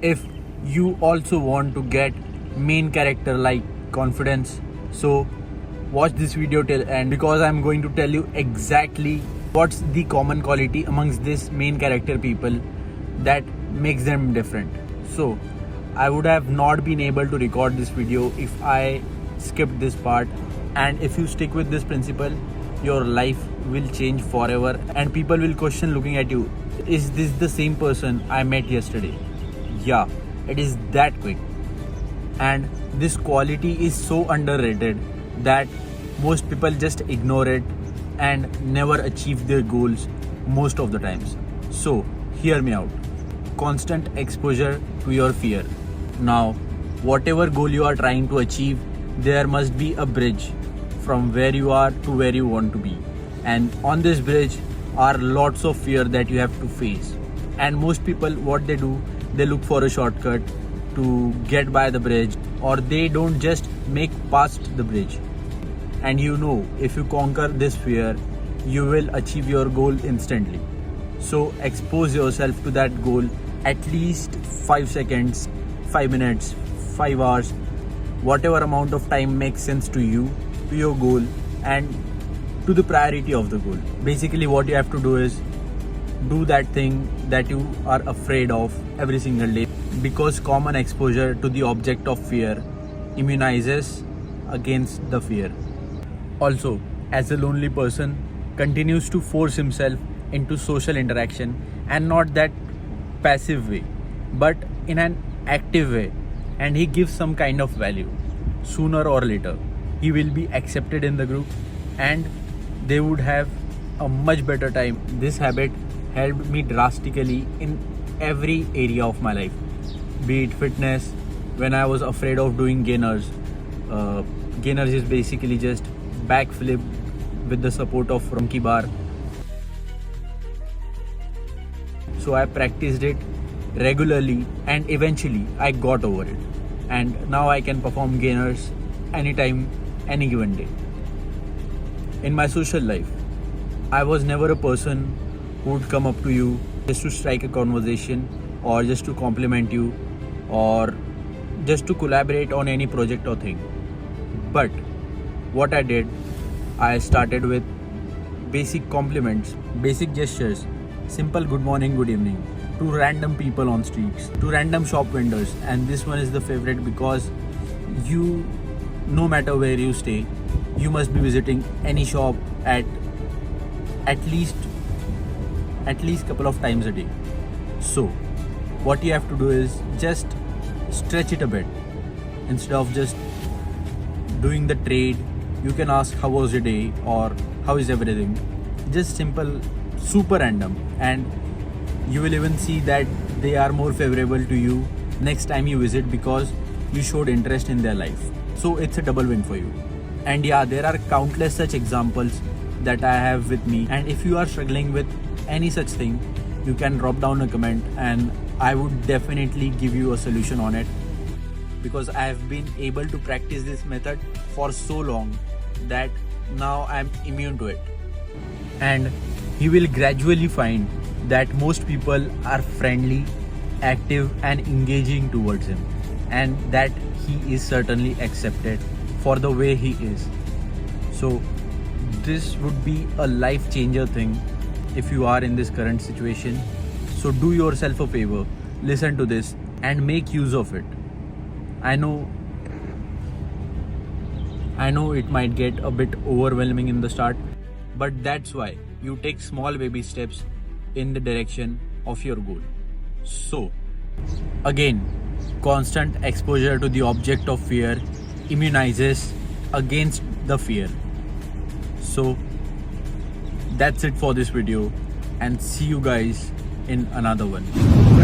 if you also want to get main character like confidence. So watch this video till end, because I'm going to tell you exactly what's the common quality amongst this main character people that makes them different. So I would have not been able to record this video if I skipped this part, and if you stick with this principle, your life will change forever and people will question looking at you, is this the same person I met yesterday? Yeah, it is that quick. And this quality is so underrated that most people just ignore it and never achieve their goals most of the times. So hear me out. Constant exposure to your fear. Now, whatever goal you are trying to achieve, there must be a bridge from where you are to where you want to be. And on this bridge are lots of fear that you have to face. And most people, what they do, they look for a shortcut to get by the bridge, or they don't just make past the bridge. And you know, if you conquer this fear, you will achieve your goal instantly. So expose yourself to that goal at least 5 seconds, 5 minutes, 5 hours, whatever amount of time makes sense to you, to your goal, and to the priority of the goal. Basically, what you have to do is do that thing that you are afraid of every single day, because common exposure to the object of fear immunizes against the fear. Also, as a lonely person continues to force himself into social interaction, and not that passive way, but in an active way, and he gives some kind of value, sooner or later he will be accepted in the group and they would have a much better time. This habit helped me drastically in every area of my life, be it fitness. When I was afraid of doing gainers, gainers is basically just backflip with the support of monkey bar. So I practiced it regularly and eventually I got over it, and now I can perform gainers anytime, any given day. In my social life, I was never a person who would come up to you just to strike a conversation, or just to compliment you, or just to collaborate on any project or thing. But what I did, I started with basic compliments, basic gestures, simple good morning, good evening to random people on streets, to random shop vendors. And this one is the favorite, because you, no matter where you stay, you must be visiting any shop at least couple of times a day. So what you have to do is just stretch it a bit. Instead of just doing the trade, you can ask how was your day, or how is everything. Just simple, super random, and you will even see that they are more favorable to you next time you visit, because you showed interest in their life. So it's a double win for you. And yeah, there are countless such examples that I have with me, and if you are struggling with any such thing, you can drop down a comment and I would definitely give you a solution on it, because I have been able to practice this method for so long that now I'm immune to it. And you will gradually find that most people are friendly, active and engaging towards him, and that he is certainly accepted for the way he is. So this would be a life changer thing if you are in this current situation. So do yourself a favor, listen to this and make use of it. I know it might get a bit overwhelming in the start, but that's why you take small baby steps in the direction of your goal. So again, constant exposure to the object of fear immunizes against the fear. So that's it for this video, and see you guys in another one.